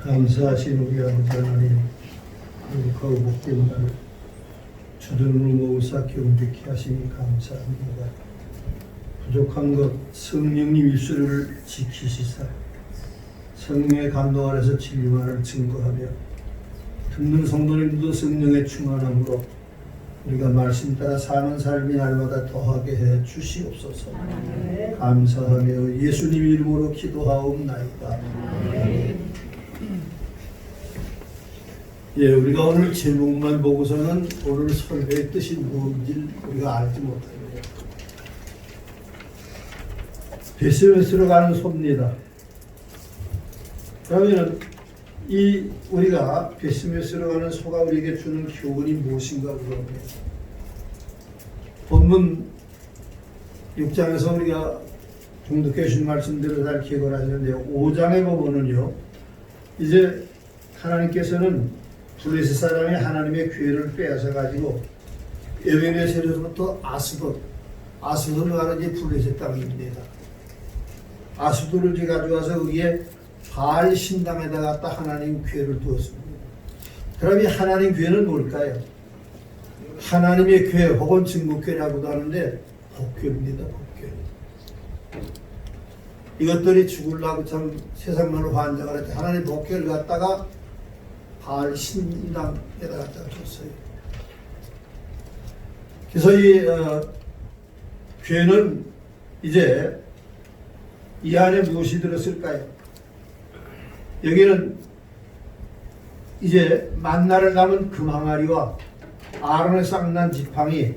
감사하신 우리 아버지 하나님, 거룩 복된 날 주둔을 모으사 경배케 하시니 감사합니다. 부족한 것 성령님 입술을 지키시사 성령의 감동 아래서 진리만을 증거하며 듣는 성도님도 성령의 충만함으로 우리가 말씀 따라 사는 삶이 날마다 더하게 해 주시옵소서. 감사하며 예수님 이름으로 기도하옵나이다. 예, 우리가 오늘 제목만 보고서는 오늘 설교의 뜻이 무엇인지 우리가 알지 못합니다. 베스메스로 가는 소입니다. 그러면 이 우리가 베스메스로 가는 소가 우리에게 주는 교훈이 무엇인가 그러면 본문 6장에서 우리가 공독해 주신 말씀대로 잘 기억을 하시는데요. 5장에 보면은요, 이제 하나님께서는 블레셋 사람이 하나님의 기회를 빼앗아 가지고 에베네 세력부터 아스돗을 가는 블레셋 땅입니다. 아스돗을 가져와서 거기에 바알 신당에다 갖다 하나님 궤를 두었습니다. 그럼 이 하나님 궤는 뭘까요? 하나님의 궤 혹은 증거궤라고도 하는데 복궤입니다. 복궤. 이것들이 죽으려고 참 세상만을 환장을 했대. 하나님 복궤를 갖다가 바알 신당에다 갖다 줬어요. 그래서 이 궤는 이제 이 안에 무엇이 들었을까요? 여기는 이제 만나를 담은 금항아리와 아론의 쌍난 지팡이,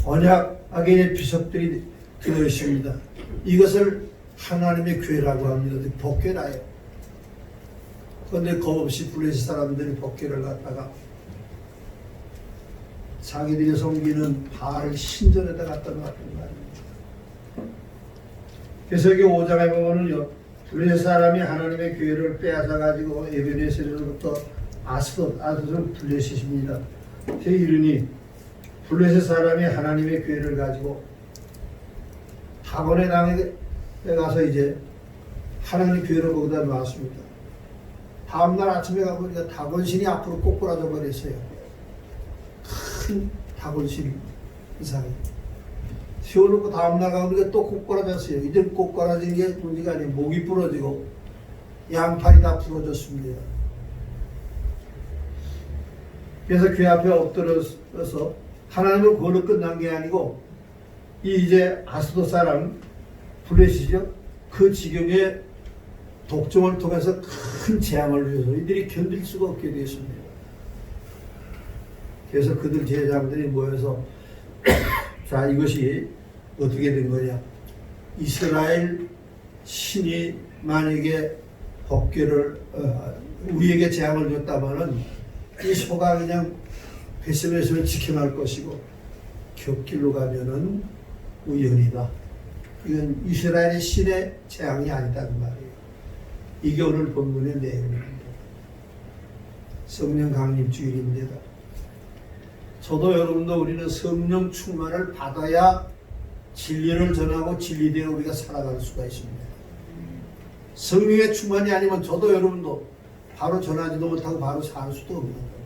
언약 악인의 비석들이 들어있습니다. 이것을 하나님의 궤라고 합니다. 복궤라요. 그런데 겁없이 블레셋 사람들이 복궤를 갖다가 자기들이 섬기는 바알 신전에다 갖다 놨던 말입니다. 그래서 여기 5장에 보면은요, 블레셋 사람이 하나님의 궤를 빼앗아 가지고 에베네셀로부터 아스돗은 블레셋입니다. 제1이 블레셋 사람이 하나님의 궤를 가지고 다곤의 땅에 가서 이제 하나님의 궤를 거기다 놨습니다. 다음날 아침에 가보니까 다곤신이 앞으로 꼬꾸라져 버렸어요. 큰 다곤신 이상이. 세워놓고 다음날 가보니까 또 꼬꾸라졌어요. 이제 꼬꾸라진 게 문제가 아니에요. 목이 부러지고 양팔이 다 부러졌습니다. 그래서 궤 앞에 엎드려서 하나님을 구원을 끝난 게 아니고 이제 아스돗 사람 블레셋이죠. 그 지경의 독점을 통해서 큰 재앙을 주셔서 이들이 견딜 수가 없게 되었습니다. 그래서 그들 제자들이 모여서 자, 이것이 어떻게 된 거냐? 이스라엘 신이 만약에 복궤를 우리에게 재앙을 줬다면은 이 소가 그냥 베스메스를 지켜날 것이고 곁길로 가면은 우연이다. 이건 이스라엘의 신의 재앙이 아니다는 말이에요. 이게 오늘 본문의 내용입니다. 성령 강림 주일입니다. 저도 여러분도 우리는 성령 충만을 받아야 진리를 전하고 진리대로 우리가 살아갈 수가 있습니다. 성령의 충만이 아니면 저도 여러분도 바로 전하지도 못하고 바로 살 수도 없는 겁니다.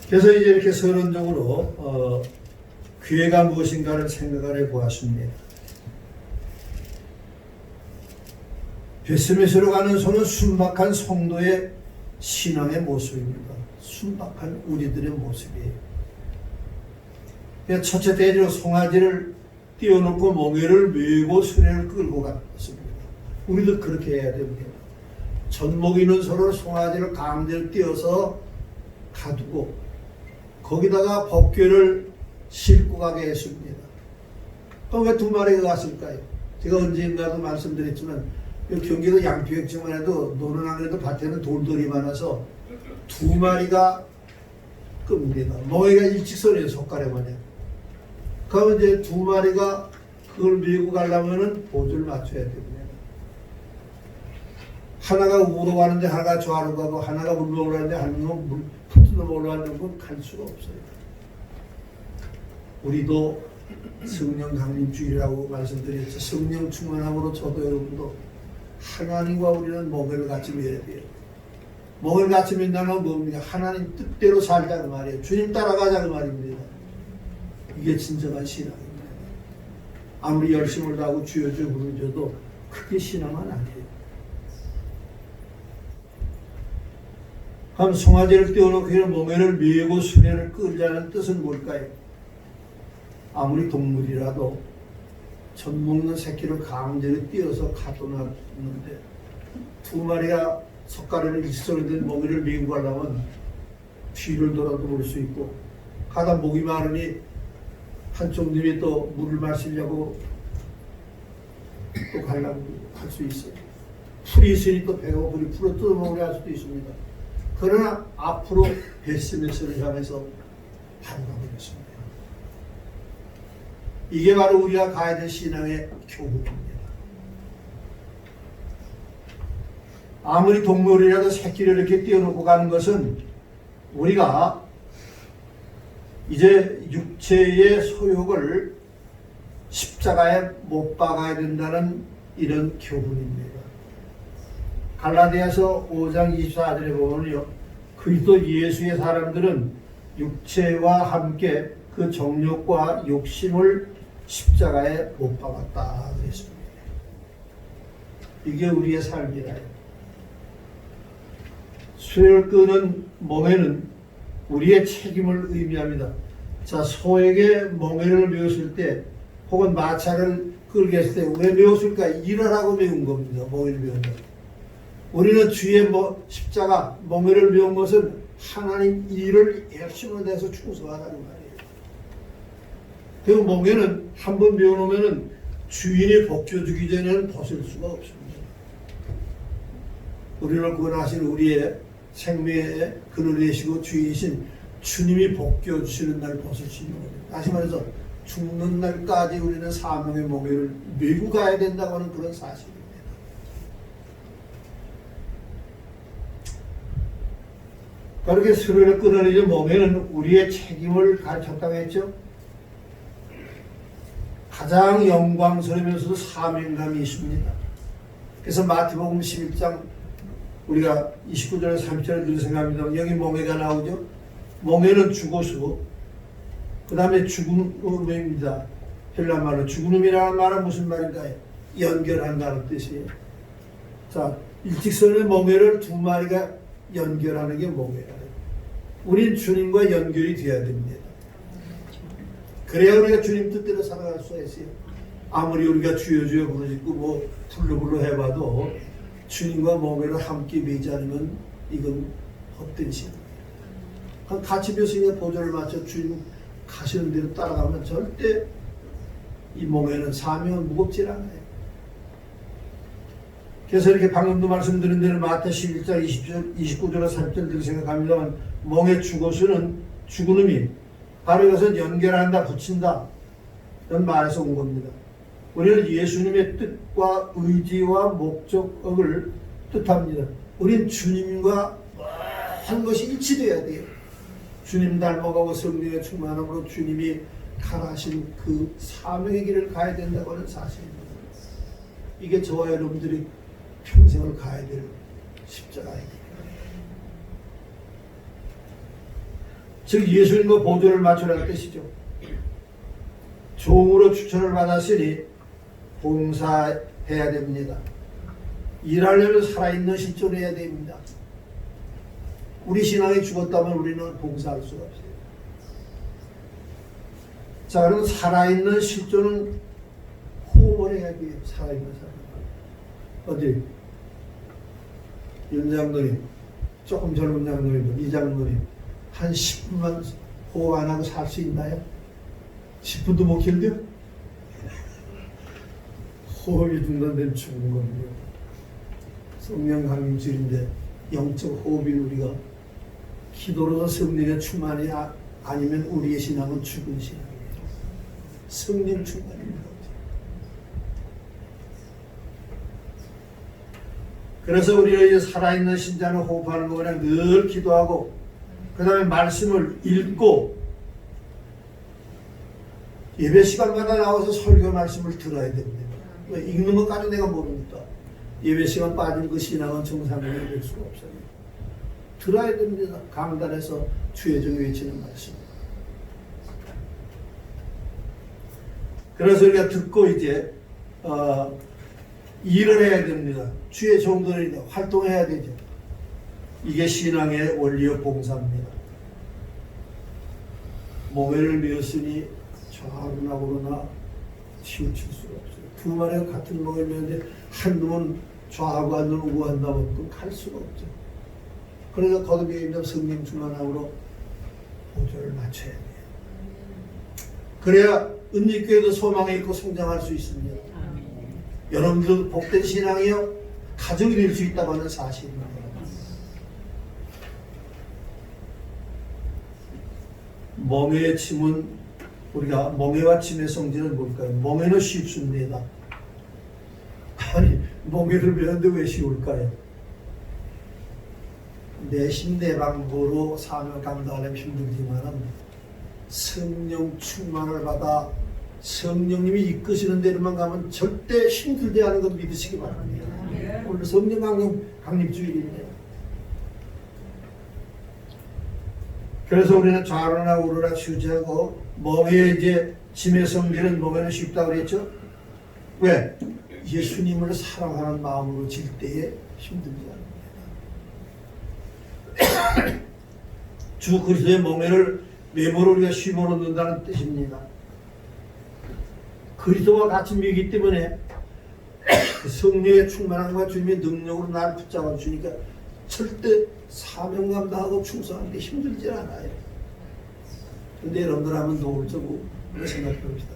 그래서 이제 이렇게 서론적으로 궤가 무엇인가를 생각을 해보았습니다. 베스메스로 가는 소는 순박한 성도의 신앙의 모습입니다. 순박한 우리들의 모습이에요. 첫째 대지로 송아지를 띄워놓고 멍에를 메고 수레를 끌고 갔습니다. 우리도 그렇게 해야 됩니다. 젖먹 있는 소를 송아지를 가운데를 띄워서 가두고 거기다가 복궤를 싣고 가게 했습니다. 그럼 왜 두 마리가 갔을까요? 제가 언젠가도 말씀드렸지만 경기도 양평지만 해도 노는 안 그래도 밭에는 돌돌이 많아서 두 마리가 끕니다. 멍에가 일직선이에요. 손가락만 해. 그러면 이제 두 마리가 그걸 밀고 가려면은 보조를 맞춰야 됩니다. 하나가 우로 가는데 하나가 좌로 가고 하나가 물로 가는데 하나가 푸트로 올라가는 건 갈 수가 없어요. 우리도 성령 강림주의라고 말씀드렸죠. 성령 충만함으로 저도 여러분도 하나님과 우리는 멍에를 같이 매야 돼요. 멍을 같이 맨다는 건 뭡니까? 하나님 뜻대로 살자는 말이에요. 주님 따라가자는 말입니다. 이게 진정한 신앙입니다. 아무리 열심을 다하고 주여 주여 부르셔도 그게 신앙은 아니에요. 그럼 송아지를 떼어놓고 멍에를 메고 수레를 끌자는 뜻은 뭘까요? 아무리 동물이라도 젖 먹는 새끼를 강제로 띄어서 가둬놨는데 두 마리가 석가래를 일성이 된 멍에를 메고 가려면 뒤를 돌아도 볼 수 있고 가다 목이 마르니 한쪽 눈이 또 물을 마시려고 또 가려고 할 수 있어요. 풀이 있으니 또 배가 고프니 풀을 뜯어먹으려 할 수도 있습니다. 그러나 앞으로 베스메스를 향해서 바로 가보겠습니다. 이게 바로 우리가 가야 될 신앙의 교훈입니다. 아무리 동물이라도 새끼를 이렇게 띄워놓고 가는 것은 우리가 이제 육체의 소욕을 십자가에 못 박아야 된다는 이런 교훈입니다. 갈라디아서 5장 24절에 보면요, 그리스도 예수의 사람들은 육체와 함께 그 정욕과 욕심을 십자가에 못 박았다 그랬습니다. 이게 우리의 삶이라요. 수레를 끄는 멍에는 우리의 책임을 의미합니다. 자, 소에게 멍에를 메웠을 때 혹은 마차를 끌게 했을 때 왜 메웠을까? 일하라고 메운 겁니다. 멍에를 메운다. 우리는 주의 십자가 멍에를 메운 것은 하나님 일을 열심히 내서 충성하라는 말이에요. 그 멍에는 한번 메워놓으면 주인이 벗겨주기 전에는 벗을 수가 없습니다. 우리를 구원하신 우리의 생명의 근을 내시고 주인이신 주님이 벗겨주시는 날 벗을 수 있는 거예요. 다시 말해서 죽는 날까지 우리는 사명의 멍에를 메고 가야 된다고 하는 그런 사실입니다. 그렇게 수레를 끊어내는 멍에는 우리의 책임을 가르쳤다고 했죠. 가장 영광스러우면서도 사명감이 있습니다. 그래서 마태복음 11장 우리가 29절에 30절에 늘 생각합니다. 여기 멍에가 나오죠. 멍에는 죽어서 그 다음에 죽음입니다. 헬라말로 죽음이라는 말은 무슨 말인가요? 연결한다는 뜻이에요. 자, 일직선의 멍에를 두 마리가 연결하는 게 멍에예요. 우린 주님과 연결이 되어야 됩니다. 그래야 우리가 주님 뜻대로 살아갈 수가 있어요. 아무리 우리가 주여 주여 부르짖고 뭐 불러불러 해봐도 주님과 멍에를 함께 매지 않으면 이건 헛된 신앙이에요. 같이 벼슬의 보조를 맞춰 주님 가시는 대로 따라가면 절대 이 멍에는 사명은 무겁지 않아요. 그래서 이렇게 방금도 말씀드린 대로 마태 11장 29절과 30절을 생각합니다만 멍에 죽어서는 죽음이 바로 이것은 연결한다, 붙인다 이런 말에서 온 겁니다. 우리는 예수님의 뜻과 의지와 목적을 뜻합니다. 우린 주님과 한 것이 일치되어야 돼요. 주님 닮아가고 성령의 충만함으로 주님이 가라하신 그 사명의 길을 가야 된다고 하는 사실입니다. 이게 저와 여러분들이 평생을 가야 될 십자가입니다. 즉 예수님과 보조를 맞추라는 뜻이죠. 종으로 추천을 받았으니 봉사해야 됩니다. 일하려면 살아있는 실존을 해야 됩니다. 우리 신앙이 죽었다면 우리는 봉사할 수가 없어요. 자, 그럼 살아있는 실존은 호흡을 해야 돼요. 살아있는 사람. 어디? 윤 장로님, 조금 젊은 장로님, 이 장로님, 한 10분만 호흡 안 하고 살 수 있나요? 10분도 못 견뎌? 호흡이 중단되면 죽은 겁니다. 성령 강림주인데 영적 호흡인 우리가 기도로서 성령의 충만이 아니면 우리의 신앙은 죽은 신앙이에요. 성령 충만입니다. 그래서 우리가 이제 살아있는 신자는 호흡하는 거 그냥 늘 기도하고 그 다음에 말씀을 읽고 예배 시간마다 나와서 설교 말씀을 들어야 됩니다. 읽는 것까지 내가 모르니까 예배 시간 빠진 그 신앙은 정상적으로 될 수가 없어요. 들어야 됩니다. 강단에서 주의 종 외치는 말씀. 그래서 우리가 듣고 이제 일을 해야 됩니다. 주의 종들이 활동해야 되죠. 이게 신앙의 원리요 봉사입니다. 멍에를 메었으니 좌우나 우로나 치우칠 수가 없어요. 두 마리가 같은 멍에를 메었는데 한 놈은 좌우고 한 놈은 우한다 보면 갈 수가 없죠. 그러니까 거듭에 있는 성령 충만함으로 보조를 맞춰야 돼요. 그래야 은닉교회도 소망이 있고 성장할 수 있습니다. 여러분들도 복된 신앙이요 가정이 될 수 있다고 하는 사실입니다. 멍에의 침은 우리가 멍에와 침의 성질은 뭘까요? 멍에는 쉽습니다. 아니 멍에를 메는데 왜 쉬울까요? 내심 내방으로 사명 감당하려면 힘들지만은 성령 충만을 받아 성령님이 이끄시는 데로만 가면 절대 힘들지 않은 것 믿으시기 바랍니다. 오늘 성령 강림주일입니다. 그래서 우리는 좌로나 우로나 휴지하고 멍에의 이제 짐의 성질은 멍에는 쉽다고 그랬죠? 왜? 예수님을 사랑하는 마음으로 질 때에 힘들지 않습니다. 주 그리스도의 멍에를 메모로 우리가 쉼으로 넣는다는 뜻입니다. 그리스도와 같이 미기 때문에 성령의 충만함과 주님의 능력으로 나를 붙잡아 주니까 절대 사명 감당하고 충성하는데 힘들지 않아요. 근데 여러분들 한번 노골적으로 생각해 봅시다.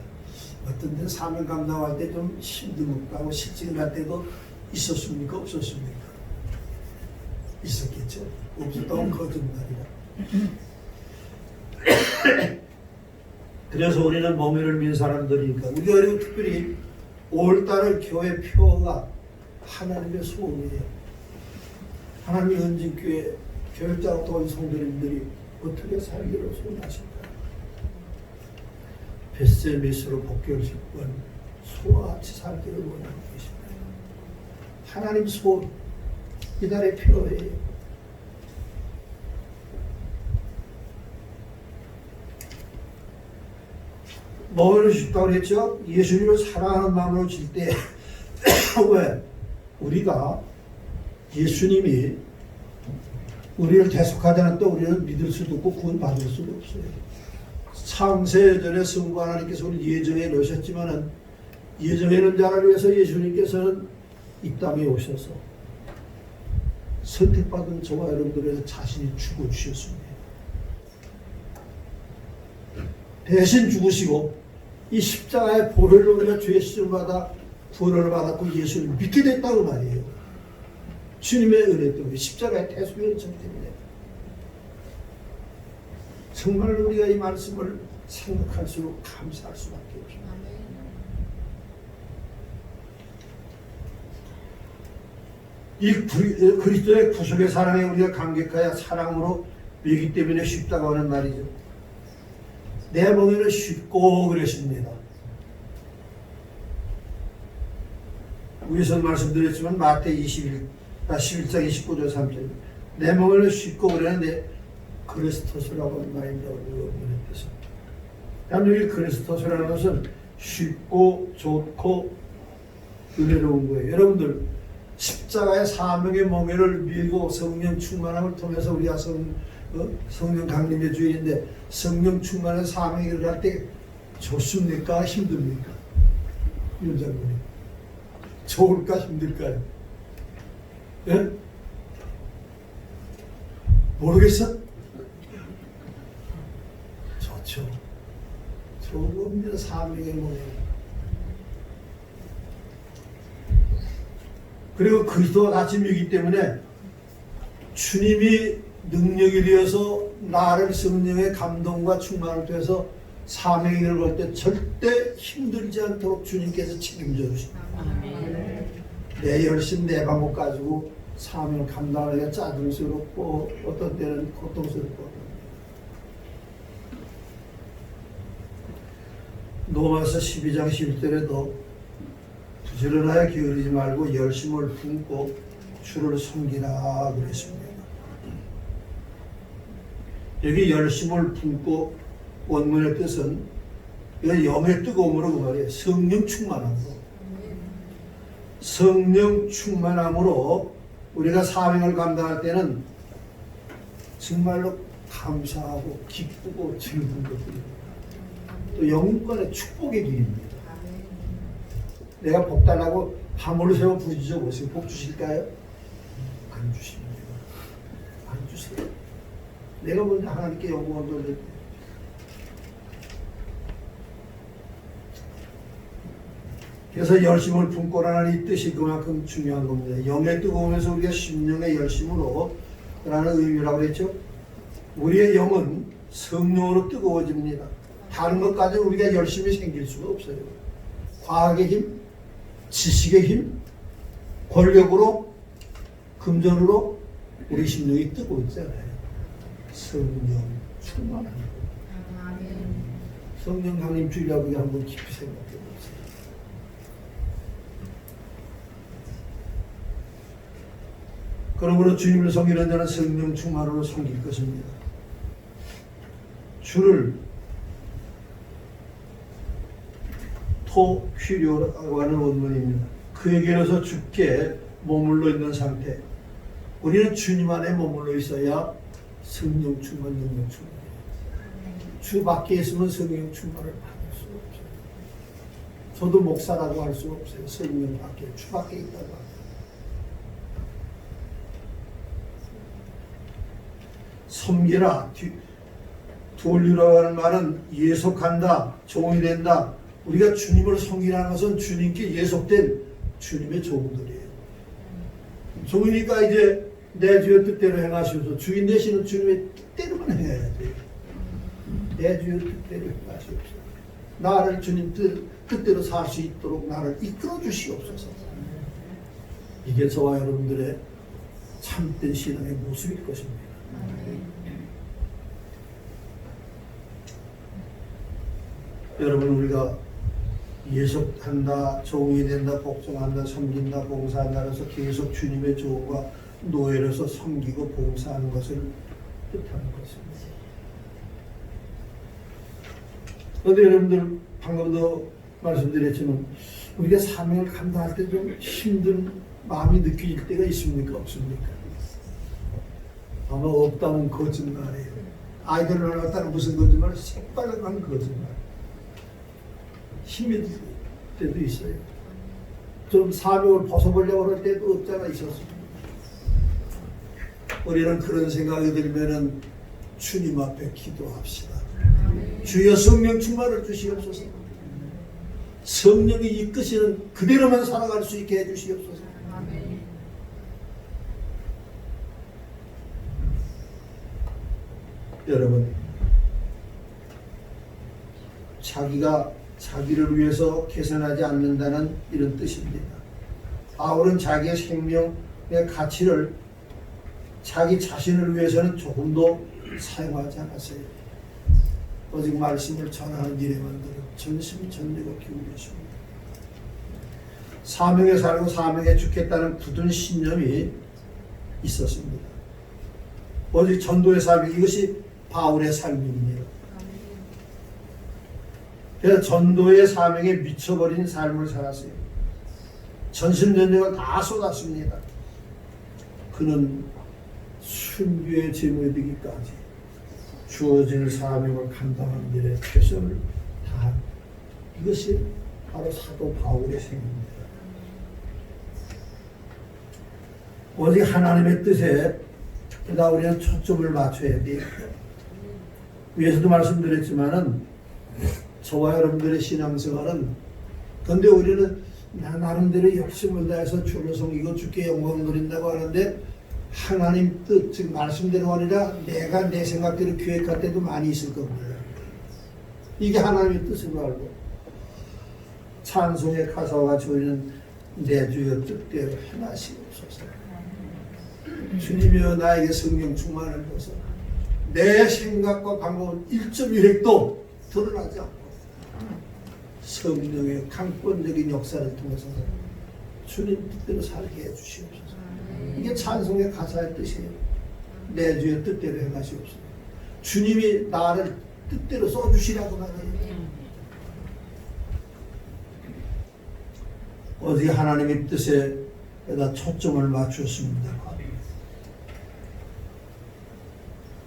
어떤 데는 사명 감당할 때 좀 힘든 것도 하고 실증 날 때도 있었습니까? 없었습니까? 있었겠죠. 없었다면 거짓말이다. 그래서 우리는 멍에를 민 사람들이니까 우리가 그리고 특별히 5월달을 교회 표가 하나님의 소원이에요. 하나님의 은진교회 교육자와 또 성도님들이 어떻게 살기를 소원하실까? 벳세미스로 복결식권 소와 같이 살기를 원하고 계십니다. 하나님 소원 이달의 표예요. 멍에를 쉽다고 그랬죠? 예수님을 사랑하는 마음으로 질 때 왜? 우리가 예수님이 우리를 대속하지 않을 때 우리는 믿을 수도 없고 구원받을 수도 없어요. 창세전에 성부 하나님께서 우리 예정해 놓으셨지만은 예정해 놓은 자를 위해서 예수님께서는 이 땅에 오셔서 선택받은 저와 여러분들에서 자신이 죽어주셨습니다. 대신 죽으시고 이 십자가의 보혈로 우리가 죄의 시정받아 구원을 받았고 예수를 믿게 됐다고 말이에요. 주님의 은혜 때문에 십자가의 대속의 은총 때문에 정말 우리가 이 말씀을 생각할수록 감사할 수밖에 없습니다. 이 그리스도의 구속의 사랑에 우리가 감격하여 사랑으로 믿기 때문에 쉽다고 하는 말이죠. 내 멍에는 쉽고 그랬습니다. 위에서 말씀드렸지만 마태 11장 29절 3절 내 멍에는 쉽고 그랬는데 그리스토스라고 하는 말입니다. 그래서 여기 그리스토스라는 것은 쉽고 좋고 은혜로운 거예요. 여러분들 십자가의 사명의 멍에를 밀고 성령 충만함을 통해서 우리가 성령 강림의 주인인데 성령 충만한 사명에 일어날 때 좋습니까? 힘듭니까? 윤장군님 좋을까? 힘들까요? 예? 모르겠어? 좋죠. 좋은 겁니다. 사명의 멍에. 그리고 그리스도와 같이 미기 때문에 주님이 능력이 되어서 나를 성령의 감동과 충만을 통해서 사명의 일을 볼 때 절대 힘들지 않도록 주님께서 책임져 주십니다. 내 열심, 내 방법 가지고 사명을 감당하기가 짜증스럽고 어떤 때는 고통스럽고 로마서 12장 11절에도 부지런하여 게으르지 말고 열심을 품고 주를 섬기라 그랬습니다. 여기 열심을 품고 원문의 뜻은 이건 영의 뜨거움으로 그 말이에요. 성령 충만함으로. 성령 충만함으로 우리가 사명을 감당할 때는 정말로 감사하고 기쁘고 즐거운 것들입니다. 또 영권의 축복의 길입니다. 내가 복 달라고 함을 세워 부르짖어 보세요. 복 주실까요? 안 주십니다. 안 주세요. 내가 먼저 하나님께 영광을 돌릴 때 그래서 열심을 품고라는 이 뜻이 그만큼 중요한 겁니다. 영의 뜨거움에서 우리가 심령의 열심으로 라는 의미라고 그랬죠. 우리의 영은 성령으로 뜨거워집니다. 다른 것까지 우리가 열심히 생길 수가 없어요. 과학의 힘, 지식의 힘, 권력으로, 금전으로 우리 심령이 뜨고 있잖아요. 성령 충만한 것. 성령 강림 주의하고 한번 깊이 생각해 보세요. 그러므로 주님을 섬기는 자는 성령 충만으로 섬길 것입니다. 주를 토퀴료라고 하는 원문입니다. 그에게로서 주께 머물러 있는 상태. 우리는 주님 안에 머물러 있어야 성령 충만, 능력 충만이에요. 주 밖에 있으면 성령 충만을 받을 수 없어요. 저도 목사라고 할 수 없어요. 성령 밖에, 주 밖에 있다고 합니다. 섬기라, 돌리라고 하는 말은 예속한다, 종이 된다. 우리가 주님을 섬기라는 것은 주님께 예속된 주님의 종들이에요. 종이니까 이제 내 주의 뜻대로 행하시옵소서. 주인 되시는 주님의 뜻대로만 행해야 돼요. 내 주의 뜻대로 행하시옵소서. 나를 주님 뜻대로 살 수 있도록 나를 이끌어 주시옵소서. 이게 저와 여러분들의 참된 신앙의 모습일 것입니다. 여러분, 우리가 예속한다, 종이 된다, 복종한다, 섬긴다, 봉사한다 해서 계속 주님의 조언과 노예로서 섬기고 봉사하는 것을 뜻하는 것입니다. 그런데 여러분들 방금도 말씀드렸지만 우리가 사명을 감당할 때 좀 힘든 마음이 느껴질 때가 있습니까? 없습니까? 아마 없다면 거짓말이에요. 아이들을 갖다는 무슨 거짓말? 새빨간 거짓말. 힘이 들 때도 있어요. 좀 사명을 벗어보려고 할 때도 없잖아 있었습니다. 우리는 그런 생각이 들면은 주님 앞에 기도합시다. 주여 성령 충만을 주시옵소서. 성령이 이끄시는 그대로만 살아갈 수 있게 해주시옵소서. 여러분, 자기가 자기를 위해서 개선하지 않는다는 이런 뜻입니다. 바울은 자기의 생명의 가치를 자기 자신을 위해서는 조금도 사용하지 않았어요. 오직 말씀을 전하는 일에만 전심전력을 기울였습니다. 사명에 살고 사명에 죽겠다는 굳은 신념이 있었습니다. 오직 전도의 삶, 이것이 바울의 삶입니다. 그래서 전도의 사명에 미쳐버린 삶을 살았어요. 전심전력을 다 쏟았습니다. 그는 순교의 제물이 되기까지 주어진 사명을 감당하는 일에 최선을 다한, 이것이 바로 사도 바울의 생입니다. 오직 하나님의 뜻에 그러다 우리는 초점을 맞춰야 돼요. 위에서도 말씀드렸지만은 저와 여러분들의 신앙생활은, 그런데 우리는 나름대로 열심을 다해서 주를 섬기고 주께 영광을 누린다고 하는데 하나님 뜻, 즉 말씀대로 아니라 내가 내 생각대로 계획할 때도 많이 있을 겁니다. 이게 하나님의 뜻으로 알고 찬송의 가사와 같이 우리는 내 주여 뜻대로 행하시옵소서. 주님이여 나에게 성령 충만을 줘서 내 생각과 방법은 1.1획도 드러나지 않고 성령의 강권적인 역사를 통해서 주님 뜻대로 살게 해주시옵소서. 이게 찬송의 가사의 뜻이에요. 내 주의 뜻대로 행하시옵소서. 주님이 나를 뜻대로 써주시라고 말해요. 어디 하나님의 뜻에다 초점을 맞추었습니다.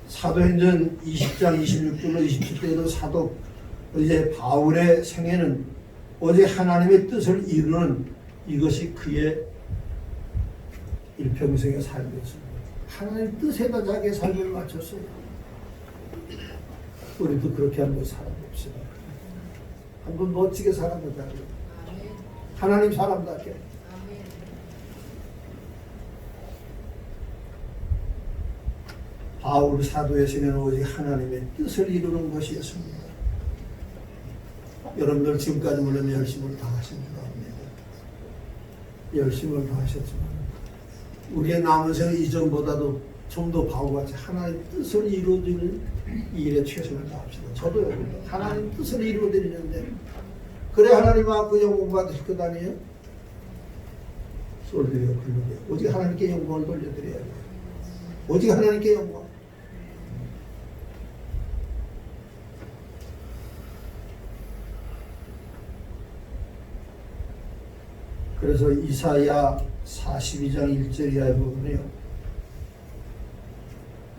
사도행전 20장 26절로 27절에도 사도 이제 바울의 생애는 오직 하나님의 뜻을 이루는 이것이 그의 일평생의 삶이었습니다. 하나님 뜻에다 자기의 삶을 맞췄어요. 우리도 그렇게 한번 살아봅시다. 한번 멋지게 살아보자. 하나님 사람답게. 바울 사도의 생애는 오직 하나님의 뜻을 이루는 것이었습니다. 여러분들 지금까지 물론 열심을 다하십니다. 열심을 다하셨지만 우리의 남은 생을 이전보다도 좀 더 바울같이 하나님의 뜻을 이루어드리는 이 일에 최선을 다합시다. 저도요. 하나님 뜻을 이루어드리는데 그래 하나님 앞에 영광 받으실 것 아니에요? 솔드려 굴르게 오직 하나님께 영광을 돌려드려야 돼요. 오직 하나님께 영광. 그래서 이사야 42장 1절 이하의 부분이요.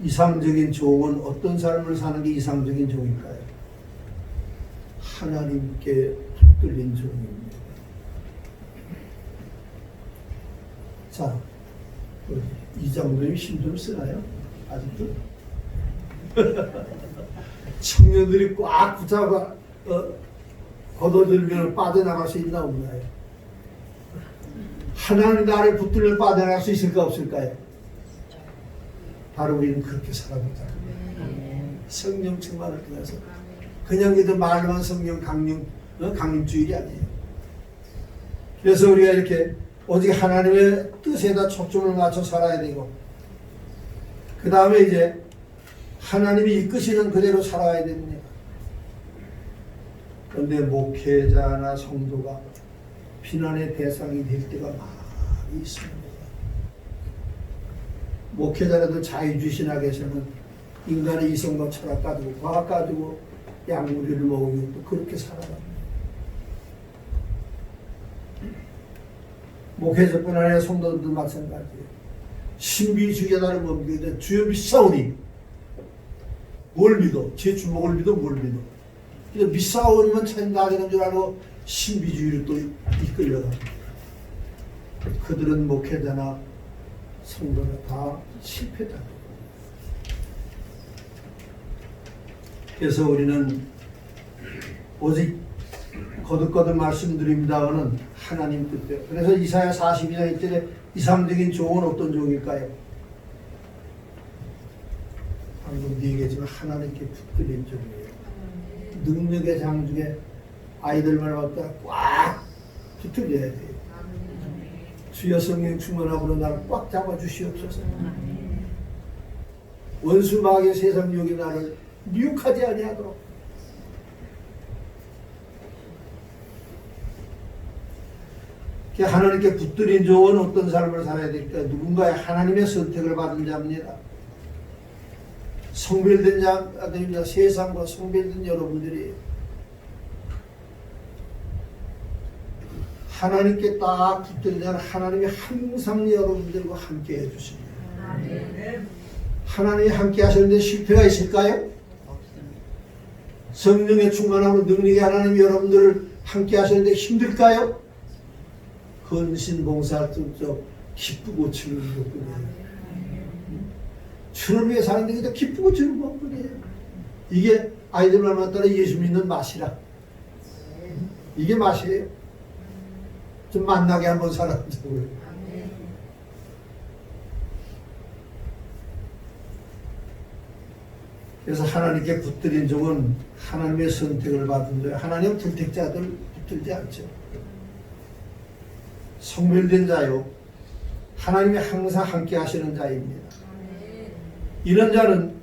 이상적인 종은 어떤 삶을 사는 게 이상적인 종일까요? 하나님께 붙들린 종입니다. 자, 이장로님 힘 좀 쓰나요? 아직도? 청년들이 꽉 붙잡아 걷어들면 빠져나갈 수 있나 없나요? 하나님 나를 붙들면 빠져나갈 수 있을까 없을까요? 바로 우리는 그렇게 살아보자. 성령 충만을 통해서 그냥 그저 말만 성령 강림주일이 아니에요. 그래서 우리가 이렇게 오직 하나님의 뜻에다 초점을 맞춰 살아야 되고 그 다음에 이제 하나님이 이끄시는 그대로 살아야 됩니다. 그런데 목회자나 성도가 비난의 대상이 될 때가 많이 있습니다. 목회자라도 자유주의신학에서는 인간의 이성과 철학 가지고 과학 가지고 약물을 먹으면 또 그렇게 살아갑니다. 목회자뿐 아니라 성도들도 마찬가지예요. 신비주의자를 못 믿는데 주여 믿사오니 뭘 믿어? 제 주먹을 믿어? 뭘 믿어? 그래서 믿사오니만 찬다 되는 줄 알고 신비주의를 또 이끌려갑니다. 그들은 목회자나 성도가 다 실패다. 그래서 우리는 오직 거듭거듭 말씀드립니다는 하나님 뜻대로. 그래서 이사야 42장 1절에 이상적인 종은 어떤 종일까요? 방금 얘기했지만 하나님께 붙들린 종이에요. 능력의 장중에 아이들만 왔다 꽉 붙들려야 돼요. 주여 성령 충만함으로 나를 꽉 잡아주시옵소서. 원수 마귀의 세상 유혹이 나를 미혹하지 아니하도록. 하나님께 붙들린 종은 어떤 삶을 살아야 될까요? 누군가의 하나님의 선택을 받은 자입니다. 성별된 자들입니다. 세상과 성별된 여러분들이 하나님께 딱 붙들린 자는 하나님이 항상 여러분들과 함께 해주십니다. 하나님이 함께 하셨는데 실패가 있을까요? 성령의 충만함으로 능력의 하나님이 여러분들을 함께 하셨는데 힘들까요? 헌신봉사할 때 기쁘고 즐거운 것뿐이에요. 주를 위해 사는데 그저 기쁘고 즐거운 것뿐이에요. 이게 아이들만 만나라 예수 믿는 맛이라. 이게 맛이에요. 좀 만나게 한번 살아보자고요. 그래서 하나님께 붙들린 종은 하나님의 선택을 받은 자예요. 하나님 불택자들 붙들지 않죠. 성별된 자요. 하나님이 항상 함께 하시는 자입니다. 이런 자는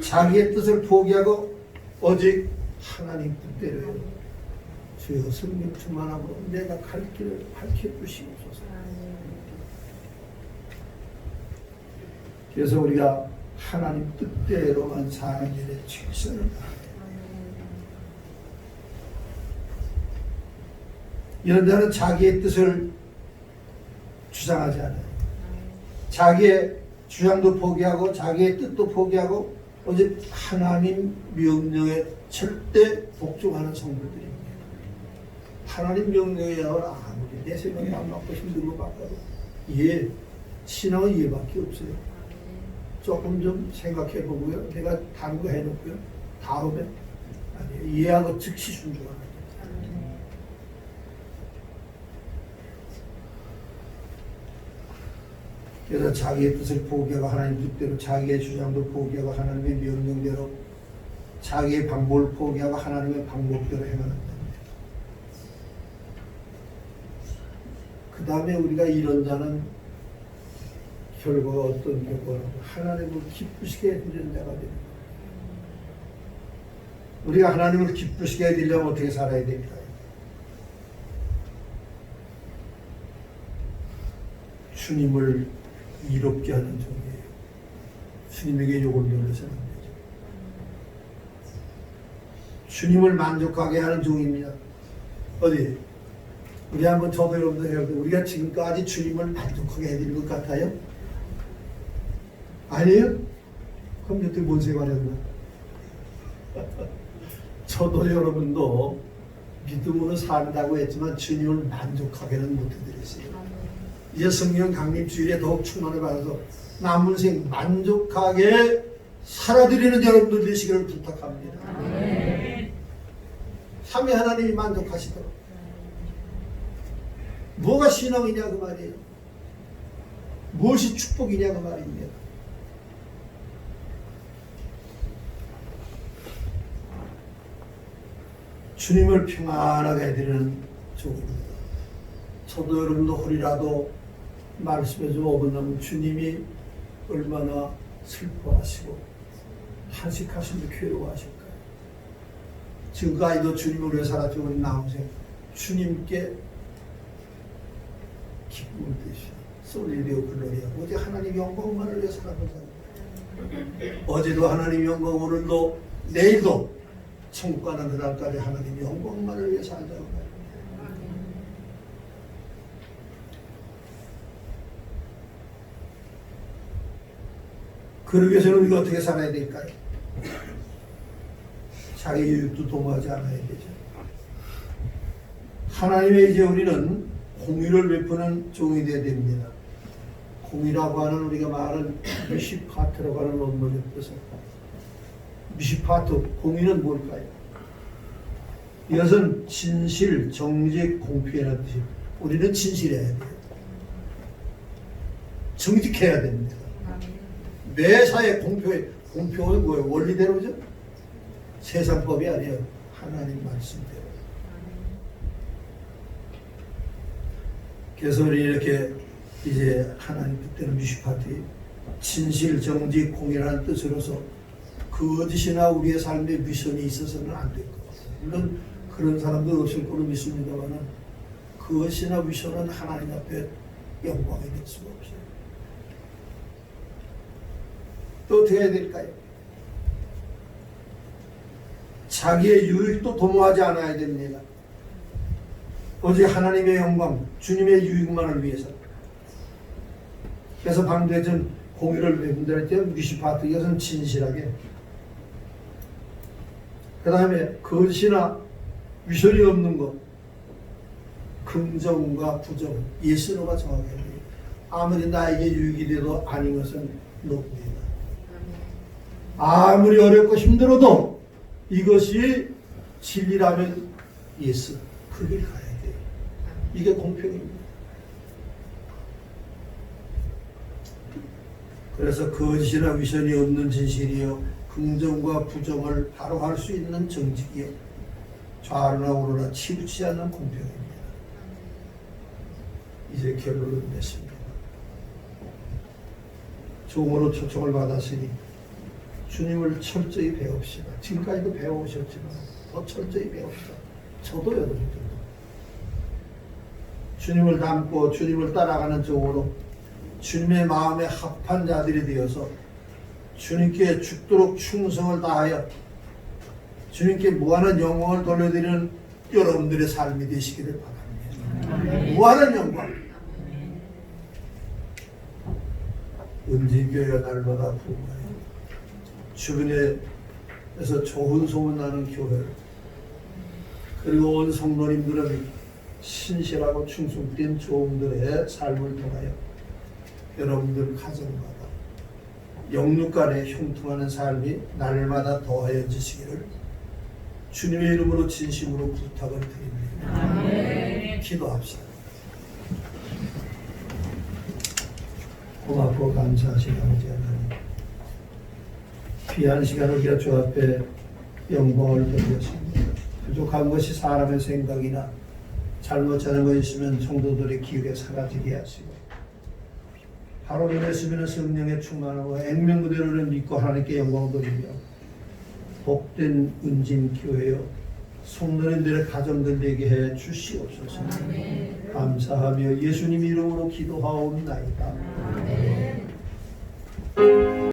자기의 뜻을 포기하고 오직 하나님 뜻대로요. 주여 성령 충만하고 내가 갈 길을 밝혀주시옵소서. 그래서 우리가 하나님 뜻대로만 사는 일에 최선을 다합니다. 이런 자는 자기의 뜻을 주장하지 않아요. 자기의 주장도 포기하고 자기의 뜻도 포기하고 오직 하나님 명령에 절대 복종하는 성도들입니다. 하나님 명령에 아무리 내 생각이 안 맞고 힘든 거 바꿔도 신앙은 이해밖에 없어요. 조금 좀 생각해 보고요. 내가 다른 거 해놓고요. 다음에 이해하고 즉시 순종하는 거예요. 그래서 자기의 뜻을 포기하고 하나님 뜻대로 자기의 주장도 포기하고 하나님의 명령대로 자기의 방법을 포기하고 하나님의 방법대로 행하는 그 다음에 우리가 이런 자는 결과가 어떤 결과로 하나님을 기쁘시게 해드리는 자가 됩니다. 우리가 하나님을 기쁘시게 해드리려면 어떻게 살아야 될까요? 주님을 이롭게 하는 종이에요. 주님에게 욕을 돌려서는 안 되죠. 주님을 만족하게 하는 종입니다. 어디? 우리 한번 저도 여러분도 해보세요. 우리가 지금까지 주님을 만족하게 해드린 것 같아요? 아니에요? 그럼 여태 뭔 생활했나? 저도 여러분도 믿음으로 산다고 했지만 주님을 만족하게는 못해드렸어요. 이제 성령 강림 주일에 더욱 충만을 받아서 남은 생 만족하게 살아드리는 여러분들 되시기를 부탁합니다. 삼위 하나님이 만족하시도록. 뭐가 신앙이냐 그 말이에요. 무엇이 축복이냐 그 말입니다. 주님을 평안하게 해드리는 종입니다. 저도 여러분도 허리라도 말씀에 좀 어긋나면 주님이 얼마나 슬퍼하시고 탄식하시며 괴로워하실까요? 지금까지도 주님을 위해 살았죠. 우리 남생 주님께 기쁨을 드시오. 솔리디오 글로리아. 어제 하나님 영광만을 위해 살아본 사람. 어제도 하나님 영광, 오늘도 내일도 천국 가는 그날까지 하나님 영광만을 위해 살자고 말입니다. 그러기 위해서는 우리가 어떻게 살아야 될까요? 자기 유익도 도모하지 않아야 되죠. 하나님의 이제 우리는 공의를 베푸는 종이 되어야 됩니다. 공의라고 하는 우리가 말하는 미시파트라고 하는 원문의 뜻은 미시파트, 공의는 뭘까요? 이것은 진실, 정직, 공평이라는 뜻이에요. 우리는 진실해야 돼요. 정직해야 됩니다. 매사에 공평은 뭐예요? 원리대로죠? 세상법이 아니에요. 하나님 말씀대로. 그래서 우리 이렇게 이제 하나님 뜻대로 미슈파티 진실, 정직, 공의라는 뜻으로서 거짓이나 우리의 삶의 미션이 있어서는 안 될 것 같아요. 물론 그런 사람도 없을 거로 믿습니다만 그것이나 미션은 하나님 앞에 영광이 될 수가 없어요. 또 어떻게 해야 될까요? 자기의 유익도 도모하지 않아야 됩니다. 오직 하나님의 영광, 주님의 유익만을 위해서. 그래서 방금 했던 공의를 배운다 할 때 미시파트, 이것은 진실하게. 그 다음에 거짓이나 위선이 없는 것, 긍정과 부정, 예스노가 정확해야 돼요. 아무리 나에게 유익이 돼도 아닌 것은 노입니다. 아무리 어렵고 힘들어도 이것이 진리라면 예스, 그 길 가야 돼요. 이게 공평입니다. 그래서 거짓이나 위선이 없는 진실이요, 긍정과 부정을 바로 할 수 있는 정직이요, 좌로나 우로나 치우치지 않는 공평입니다. 이제 결론을 냈습니다. 종으로 초청을 받았으니 주님을 철저히 배웁시다. 지금까지도 배워오셨지만 더 철저히 배웁시다. 저도 여러분들 주님을 닮고 주님을 따라가는 종으로 주님의 마음에 합한 자들이 되어서 주님께 죽도록 충성을 다하여 주님께 무한한 영광을 돌려드리는 여러분들의 삶이 되시기를 바랍니다. 무한한 영광. 은진교회가 날마다 부흥하여 주변에서 좋은 소문나는 교회를, 그리고 온 성도님들은 신실하고 충성된 종들의 삶을 통하여 여러분들 가정마다 영육 간에 형통하는 삶이 날마다 더하여 지시기를 주님의 이름으로 진심으로 부탁을 드립니다. 기도합시다. 고맙고 감사하신 아버지 하나님, 귀한 시간을 우리가 주 앞에 영광을 돌렸습니다. 부족한 것이 사람의 생각이나 잘못하는 것이 있으면 성도들의 기억에 사라지게 하시고, 바로 인했으면 성령에 충만하고 액면 그대로를 믿고 하나님께 영광 돌리며 복된 은진교회여 성도님들의 가정들 되게 해 주시옵소서. 감사하며 예수님 이름으로 기도하옵나이다.